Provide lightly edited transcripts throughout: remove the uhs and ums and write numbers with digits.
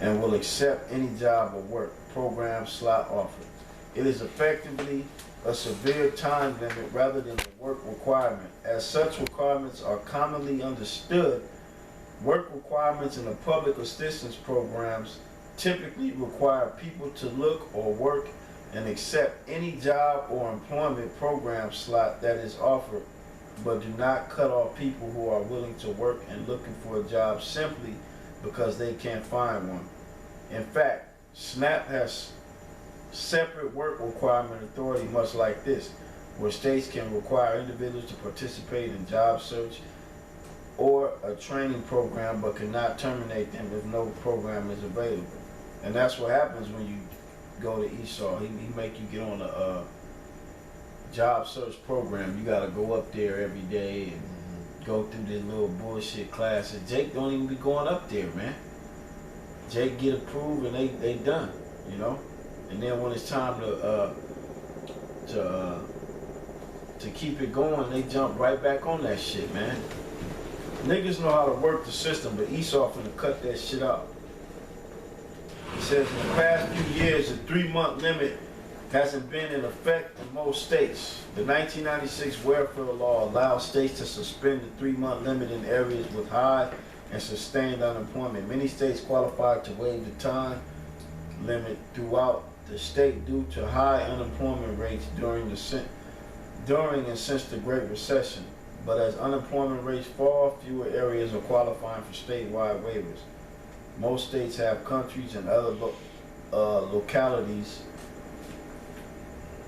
and will accept any job or work, program, slot offered. It is effectively a severe time limit rather than a work requirement. As such requirements are commonly understood, work requirements in the public assistance programs typically require people to look or work and accept any job or employment program slot that is offered, but do not cut off people who are willing to work and looking for a job simply because they can't find one. In fact, SNAP has separate work requirement authority much like this, where states can require individuals to participate in job search or a training program but cannot terminate them if no program is available. And that's what happens when you go to Esau. He make you get on a job search program. You gotta go up there every day and go through this little bullshit class. And Jake don't even be going up there, man. Jake get approved and they done, you know. And then when it's time to keep it going, they jump right back on that shit, man. Niggas know how to work the system, but Esau finna cut that shit out. He says in the past few years, the 3-month limit hasn't been in effect in most states. The 1996 welfare law allows states to suspend the 3-month limit in areas with high and sustained unemployment. Many states qualified to waive the time limit throughout the state due to high unemployment rates during and since the Great Recession. But as unemployment rates fall, fewer areas are qualifying for statewide waivers. Most states have countries and other localities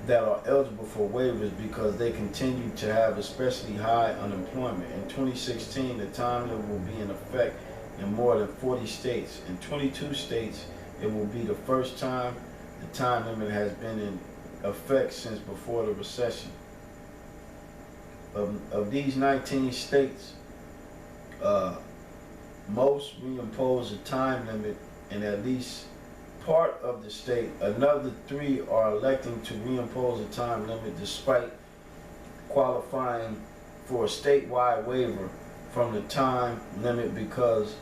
that are eligible for waivers because they continue to have especially high unemployment. In 2016, the time limit will be in effect in more than 40 states. In 22 states, it will be the first time the time limit has been in effect since before the recession. Of these 19 states, most reimpose a time limit in at least part of the state. Another 3 are electing to reimpose a time limit despite qualifying for a statewide waiver from the time limit because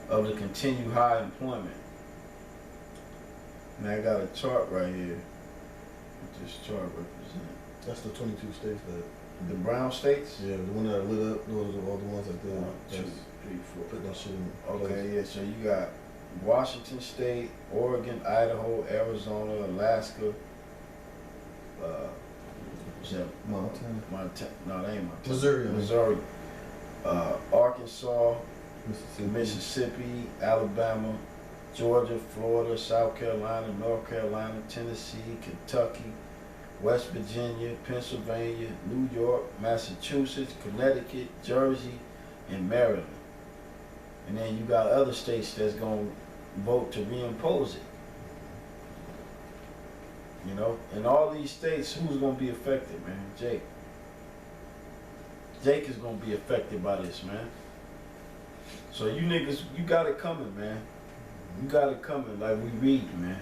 of the continued high employment. And I got a chart right here. What this chart represents. That's the 22 states that. The brown states? Yeah, the one that are lit up, those are all the ones that they 1, 2, 3, 4. put that shit in. Okay, yeah, so you got Washington State, Oregon, Idaho, Arizona, Alaska, Montana. No, that ain't Montana. Missouri. Arkansas, Mississippi. Mississippi, Alabama, Georgia, Florida, South Carolina, North Carolina, Tennessee, Kentucky, West Virginia, Pennsylvania, New York, Massachusetts, Connecticut, Jersey, and Maryland. And then you got other states that's going to vote to reimpose it. You know, in all these states, who's going to be affected, man? Jake. Jake is going to be affected by this, man. So you niggas, you got it coming, man. You got it coming like we read, man.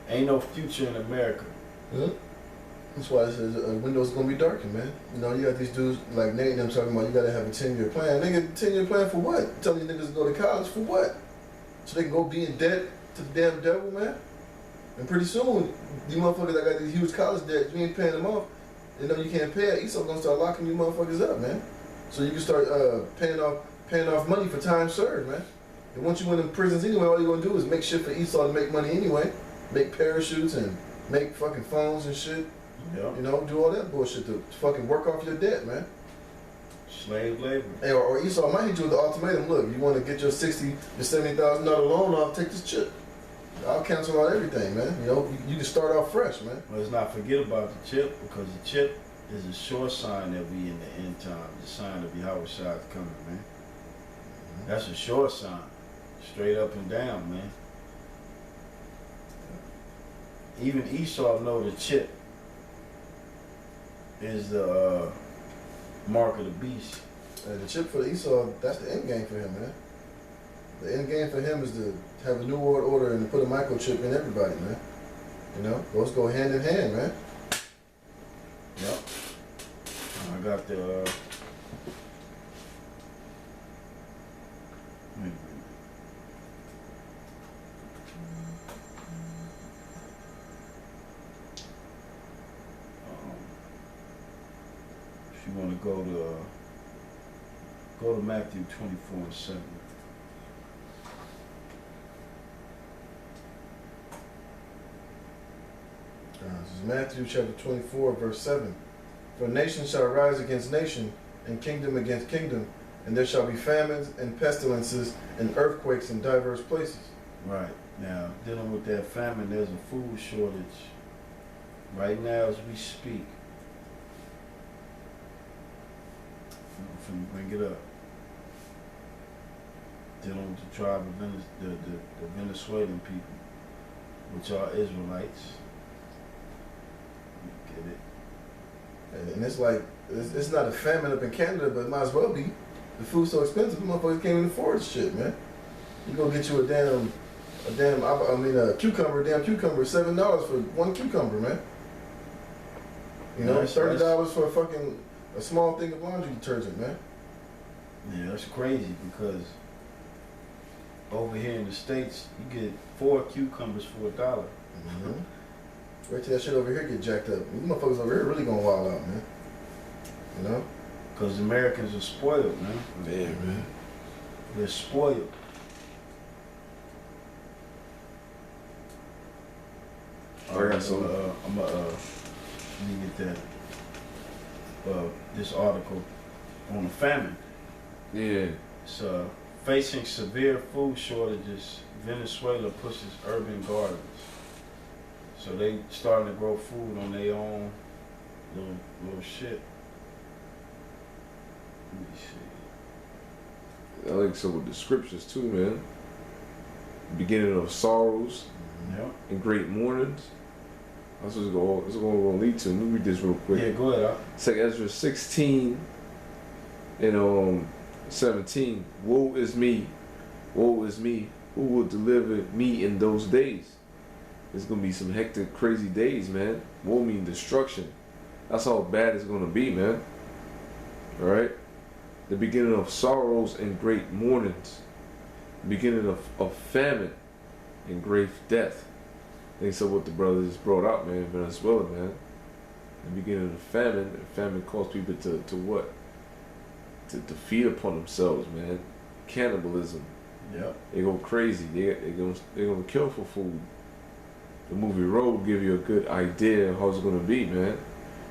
Ain't no future in America. Yeah. That's why it says window's gonna be darkened, man. You know, you got these dudes like Nate and them talking about you gotta have a 10-year plan. Nigga, 10-year plan for what? Telling you niggas to go to college for what? So they can go be in debt to the damn devil, man? And pretty soon, you motherfuckers that got these huge college debts, you ain't paying them off. You know you can't pay it. Esau gonna start locking you motherfuckers up, man. So you can start paying off money for time served, man. And once you win in prisons anyway, all you're gonna do is make shit for Esau to make money anyway. Make parachutes and make fucking phones and shit. Yep. You know, do all that bullshit to fucking work off your debt, man. Slave labor. Hey, or Esau might hit you with the ultimatum. Look, you want to get your $70,000 loan off, take this chip. I'll cancel out everything, man. You know, you can start off fresh, man. Let's not forget about the chip, because the chip is a sure sign that we in the end time. The sign of Yahweh Shai is coming, man. That's a sure sign. Straight up and down, man. Even Esau know the chip is the mark of the beast. The chip for Esau, that's the end game for him, man. The end game for him is to have a new world order and to put a microchip in everybody, man. You know, those go hand in hand, man. Yep. I got the you want to go to Matthew 24:7. This is Matthew chapter 24, verse 7. For nation shall rise against nation, and kingdom against kingdom, and there shall be famines and pestilences and earthquakes in diverse places. Right. Now, dealing with that famine, there's a food shortage right now as we speak. I'm finna bring it up. Dealing with the tribe of the Venezuelan people, which are Israelites. Get it? And it's like, it's not a famine up in Canada, but it might as well be. The food's so expensive, motherfuckers can't even afford this shit, man. You go get you a cucumber, $7 for one cucumber, man. You know, $30 for a small thing of laundry detergent, man. Yeah, that's crazy because over here in the States, you get 4 cucumbers for $1. Mm-hmm. Wait till that shit over here get jacked up. These motherfuckers over here really gonna wild out, man. You know? Because Americans are spoiled, man. Yeah, man. They're spoiled. Alright, so I'm gonna let me get that this article on the famine. Yeah. It's facing severe food shortages, Venezuela pushes urban gardens. So they starting to grow food on their own little shit. Let me see. I like some of the scriptures too, man. Beginning of sorrows Yep. and great mournings. That's what it's going to lead to. Let me read this real quick. Yeah, go ahead. It's like Ezra 16 and 17. Woe is me, who will deliver me in those days? It's gonna be some hectic, crazy days, man. Woe mean destruction. That's how bad it's gonna be, man. All right. The beginning of sorrows and great mournings. The beginning of famine and great death. I think so. What the brother just brought out, man, Venezuela, man. The beginning of famine. And famine caused people to what? To feed upon themselves, man. Cannibalism. Yep. They go crazy. They're gonna kill for food. The movie Road give you a good idea of how it's gonna be, man.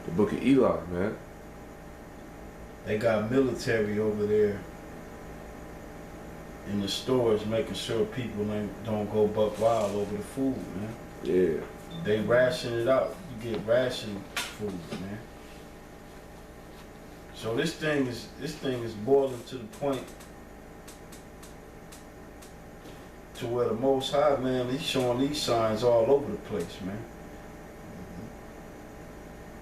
The Book of Eli, man. They got military over there in the stores making sure people don't go buck wild over the food, man. Yeah. They ration it out. You get ration food, man. So this thing is boiling to the point to where the Most High, man, he's showing these signs all over the place, man.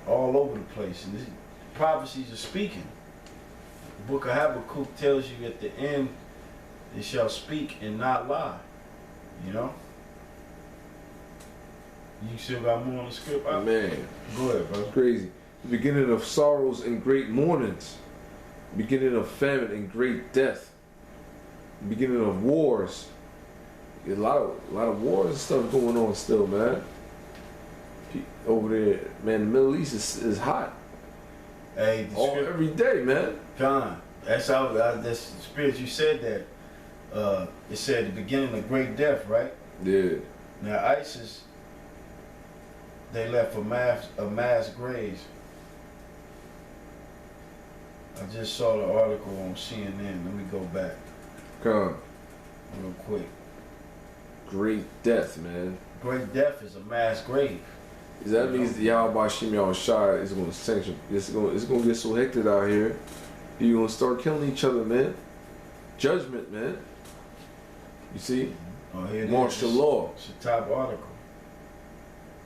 All over the place. And these prophecies are speaking. The book of Habakkuk tells you at the end, they shall speak and not lie. You know? You still got more on the script? Man. Go ahead, bro. Crazy. The beginning of sorrows and great mournings. The beginning of famine and great death. The beginning of wars. A lot of wars and stuff going on still, man. Over there, man, the Middle East is hot. Hey, Every day, man. John, that's the spirit you said that. It said the beginning of great death, right? Yeah. Now ISIS, they left a mass graves. I just saw the article on CNN. Let me go back Come. real quick. Great death, man. Great death is a mass grave. That means the Yahweh Shem Shai is going to sanction. It's going to get so hectic out here. You're going to start killing each other, man. Judgment, man. You see? Oh, here it Martial is. law. It's the top article.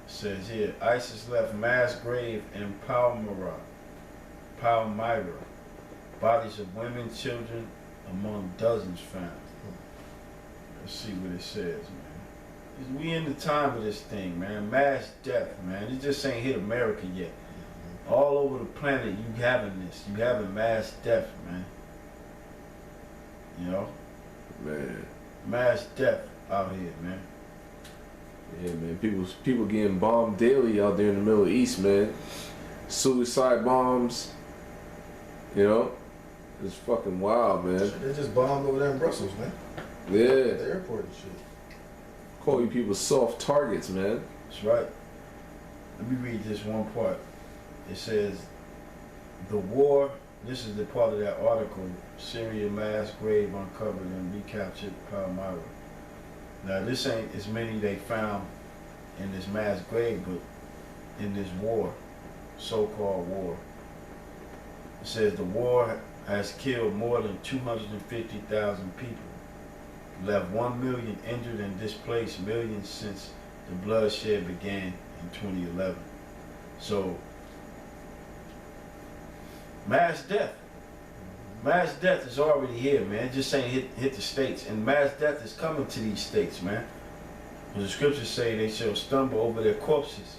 It says here, ISIS left mass grave in Palmyra. Bodies of women, children, among dozens found. Let's see what it says, man. We in the time of this thing, man. Mass death, man. It just ain't hit America yet. All over the planet, you having this. You having mass death, man. You know? Man. Mass death out here, man. Yeah, man. People getting bombed daily out there in the Middle East, man. Suicide bombs. You know, it's fucking wild, man. They just bombed over there in Brussels, man. Yeah, At the airport and shit. call you people soft targets, man. That's right. Let me read this one part. It says, the war, this is the part of that article, Syria mass grave uncovered and recaptured Palmyra. Now this ain't as many they found in this mass grave, but in this war, so-called war. It says the war has killed more than 250,000 people, left 1 million injured and displaced millions since the bloodshed began in 2011. So, mass death is already here, man. It just ain't hit the states, and mass death is coming to these states, man. The scriptures say they shall stumble over their corpses.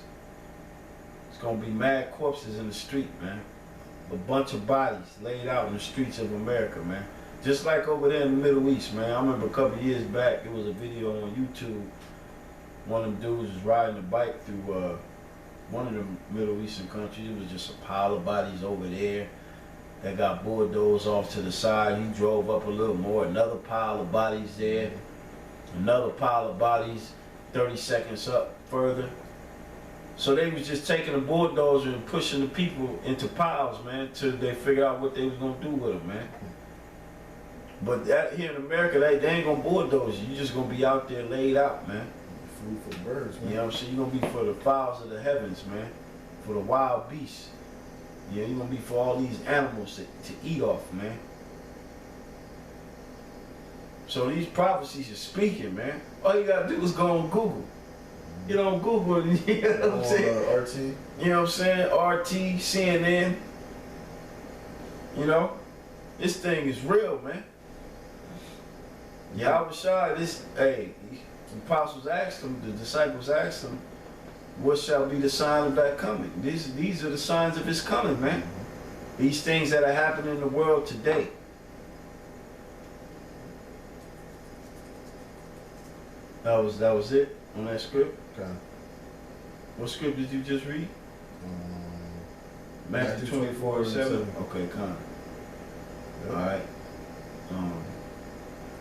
It's gonna be mad corpses in the street, man. A bunch of bodies laid out in the streets of America, man. Just like over there in the Middle East, man. I remember a couple of years back, there was a video on YouTube. One of them dudes was riding a bike through one of the Middle Eastern countries. It was just a pile of bodies over there that got bulldozed off to the side. He drove up a little more, another pile of bodies there, another pile of bodies 30 seconds up further. So they was just taking a bulldozer and pushing the people into piles, man, till they figured out what they was gonna do with them, man. But that, here in America, they ain't gonna bulldoze you. You just gonna be out there laid out, man. Food for the birds, man. You know what I'm saying? You're gonna be for the fowls of the heavens, man. For the wild beasts. Yeah, you're gonna be for all these animals to eat off, man. So these prophecies are speaking, man. All you gotta do is go on Google. Get on Google and you know what I'm saying? RT. You know what I'm saying? RT, CNN. You know? This thing is real, man. Yahweh Shai, the apostles asked them, the disciples asked them, what shall be the sign of that coming? These are the signs of his coming, man. These things that are happening in the world today. That was it on that script? Okay. What script did you just read? Matthew Matthew 24:7. Okay, con. Yep. Alright.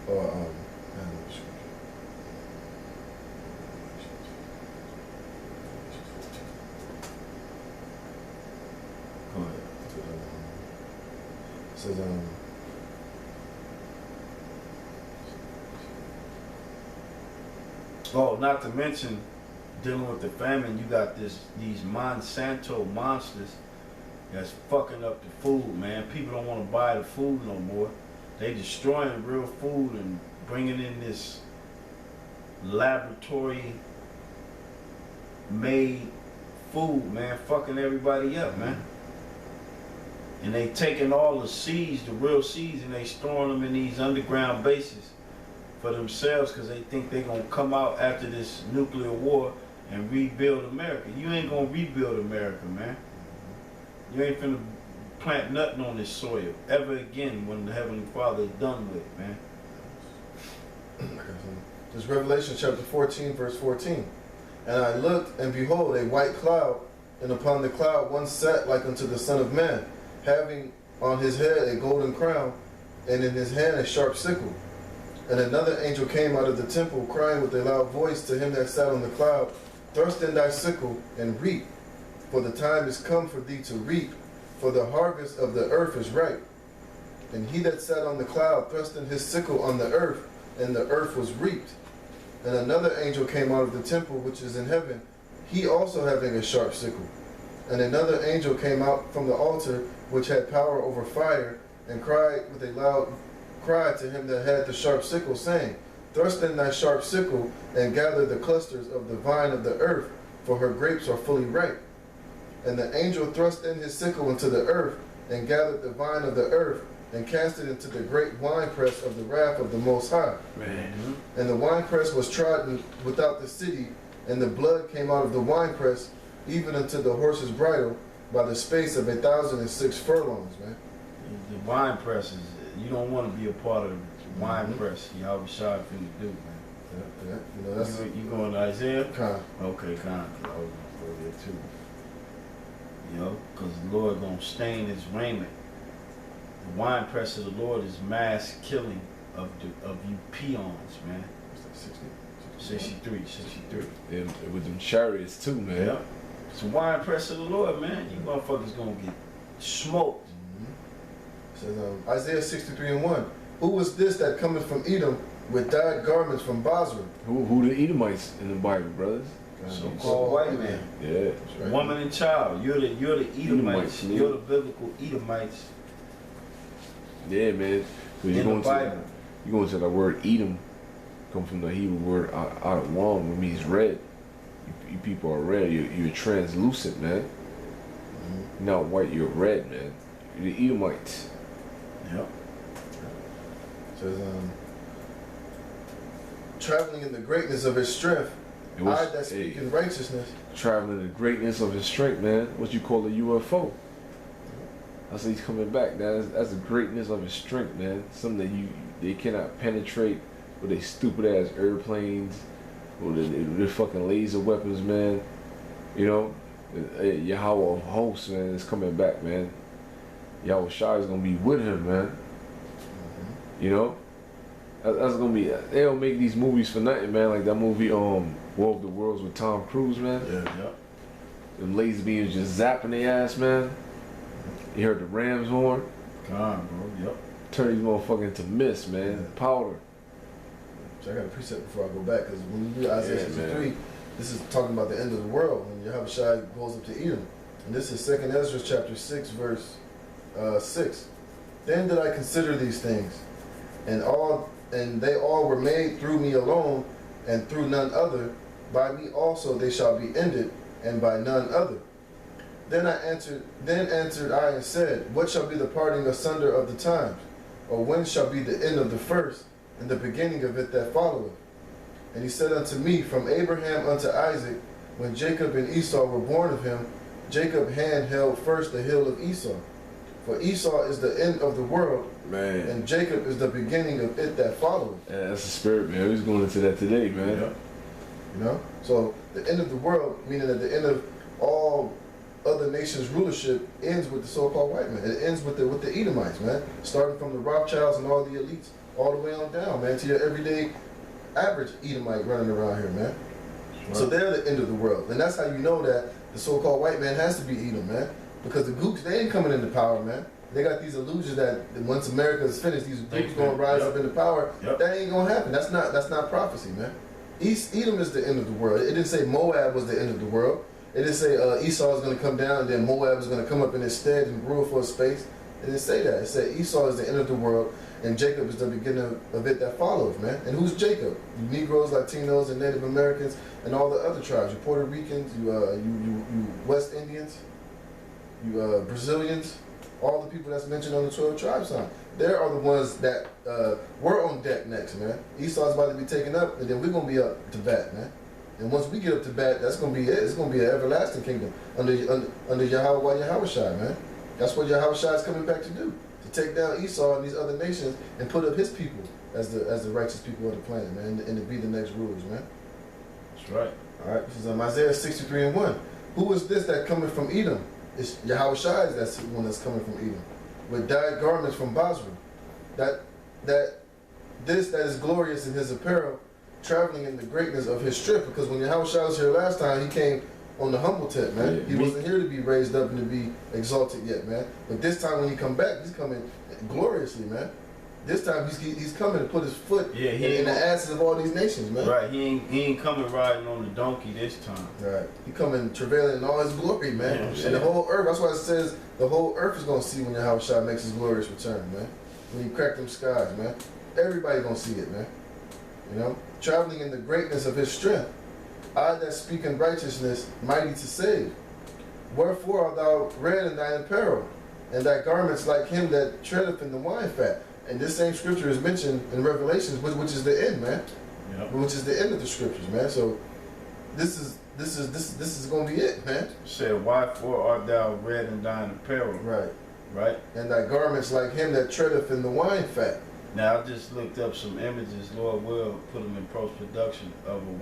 Go ahead. It says, Oh, not to mention, dealing with the famine, you got these Monsanto monsters that's fucking up the food, man. People don't want to buy the food no more. They destroying real food and bringing in this laboratory made food, man, fucking everybody up, man. And they taking all the seeds, the real seeds, and they storing them in these underground bases for themselves because they think they're going to come out after this nuclear war and rebuild America. You ain't going to rebuild America, man. You ain't finna plant nothing on this soil ever again when the Heavenly Father is done with, man. This Revelation chapter 14, verse 14. And I looked, and behold, a white cloud, and upon the cloud one sat like unto the Son of Man, having on his head a golden crown, and in his hand a sharp sickle. And another angel came out of the temple, crying with a loud voice to him that sat on the cloud, Thrust in thy sickle, and reap, for the time is come for thee to reap, for the harvest of the earth is ripe. And he that sat on the cloud thrust in his sickle on the earth, and the earth was reaped. And another angel came out of the temple which is in heaven, he also having a sharp sickle. And another angel came out from the altar which had power over fire, and cried with a loud cry to him that had the sharp sickle, saying, Thrust in thy sharp sickle, and gather the clusters of the vine of the earth, for her grapes are fully ripe. And the angel thrust in his sickle into the earth, and gathered the vine of the earth, and cast it into the great winepress of the wrath of the Most High. Man. And the winepress was trodden without the city, and the blood came out of the winepress, even unto the horse's bridle, by the space of 1,006 furlongs, man. The wine presses, you don't want to be a part of the wine press. Y'all be shy for you to do, man. Yeah, you know, that's You going to Isaiah? kind. Okay, kind of. I was going to go there too. You know, because the Lord going to stain his raiment The wine press of the Lord is mass killing of you peons, man. It's like 63. And with them chariots too, man. Yeah. It's the wine press of the Lord, man. You motherfuckers gonna get smoked. It says, Isaiah 63:1. Who was this that cometh from Edom with dyed garments from Basra? Who the Edomites in the Bible, brothers? So-called white man. Yeah. That's right. Woman and child. You're the Edomites. Edomites, man. You're the biblical Edomites Yeah, man. When in the Bible. you go into the word Edom, come from the Hebrew word out of one, which means red. You people are red. You're translucent, man. You're not white. You're red, man. You're the Edomites. Yep. It says, traveling in the greatness of his strength, It was- I that speak in righteousness. Traveling the greatness of his strength, man. What you call a UFO? I say he's coming back. That's the greatness of his strength, man. Something that they cannot penetrate with their stupid ass airplanes or their fucking laser weapons, man. You know, Yahweh of hosts, man, is coming back, man. Yahweh Shai is gonna be with him, man. You know, that's gonna be. They don't make these movies for nothing, man. Like that movie, War of the Worlds with Tom Cruise, man. Yeah. Yep. Them laser beams just zapping their ass, man. You heard the Rams horn. Come on, bro. Yep. Turn these motherfuckers into mist, man. Yeah. Powder. So I got a precept before I go back, because when you read Isaiah Yeah, 63, this is talking about the end of the world when Yahushua goes up to Edom. And this is 2nd Ezra chapter 6, verse 6. Then did I consider these things, and they all were made through me alone, and through none other. By me also they shall be ended, and by none other. Then answered I and said, what shall be the parting asunder of the times? Or when shall be the end of the first, and the beginning of it that followeth? And he said unto me, from Abraham unto Isaac, when Jacob and Esau were born of him, Jacob's hand held first the hill of Esau. For Esau is the end of the world, Man. and Jacob is the beginning of it that followeth. Yeah, that's the spirit, man. We're going into that today, man. Yep. You know? So the end of the world, meaning that the end of all other nations' rulership ends with the so-called white man. It ends with the Edomites, man. Starting from the Rothschilds and all the elites, all the way on down, man, to your everyday average Edomite running around here, man. Right. So they're the end of the world. And that's how you know that the so-called white man has to be Edom, man. Because the Gooks, they ain't coming into power, man. They got these illusions that once America is finished, these Gooks gonna rise up into power. Yep. That ain't gonna happen. That's not prophecy, man. Edom is the end of the world. It didn't say Moab was the end of the world. It didn't say Esau is gonna come down and then Moab is gonna come up in his stead and rule for a space. It didn't say that. It said Esau is the end of the world and Jacob is the beginning of it that follows, man. And who's Jacob? You Negroes, Latinos, and Native Americans, and all the other tribes. You Puerto Ricans, you West Indians, you Brazilians, all the people that's mentioned on the 12 tribes sign. They are the ones that we're on deck next, man. Esau's about to be taken up, and then we're gonna be up to bat, man. And once we get up to bat, that's gonna be it. It's gonna be an everlasting kingdom under Yahushua, man. That's what Yahushua is coming back to do. Take down Esau and these other nations and put up his people as the righteous people of the planet, man, and to be the next rulers, man. That's right. All right, this is Isaiah 63:1. Who is this that cometh from Edom? It's Yahushua, that's the one that's coming from Edom, with dyed garments from Basra. That is glorious in his apparel, traveling in the greatness of his strength. Because when Yahushua was here last time, he came on the humble tent, man. Yeah, he wasn't here to be raised up and to be exalted yet, man. But this time when he come back, he's coming gloriously, man. This time he's coming to put his foot in the asses of all these nations, man. Right. He ain't coming riding on the donkey this time. Right. He coming travailing in all his glory, man. Yeah, and the whole earth, that's why it says the whole earth is gonna see when Yahushua makes his glorious return, man. When he crack them skies, man. Everybody gonna see it, man. You know? Traveling in the greatness of his strength. I that speak in righteousness, mighty to save. Wherefore art thou red in thine apparel, and thy garments like him that treadeth in the wine fat. And this same scripture is mentioned in Revelations, which is the end, man. Yep. Which is the end of the scriptures, man. So this is gonna be it, man. Said, wherefore art thou red in thine apparel? Right. Right. And thy garments like him that treadeth in the wine fat. Now I just looked up some images. Lord will put them in post production of a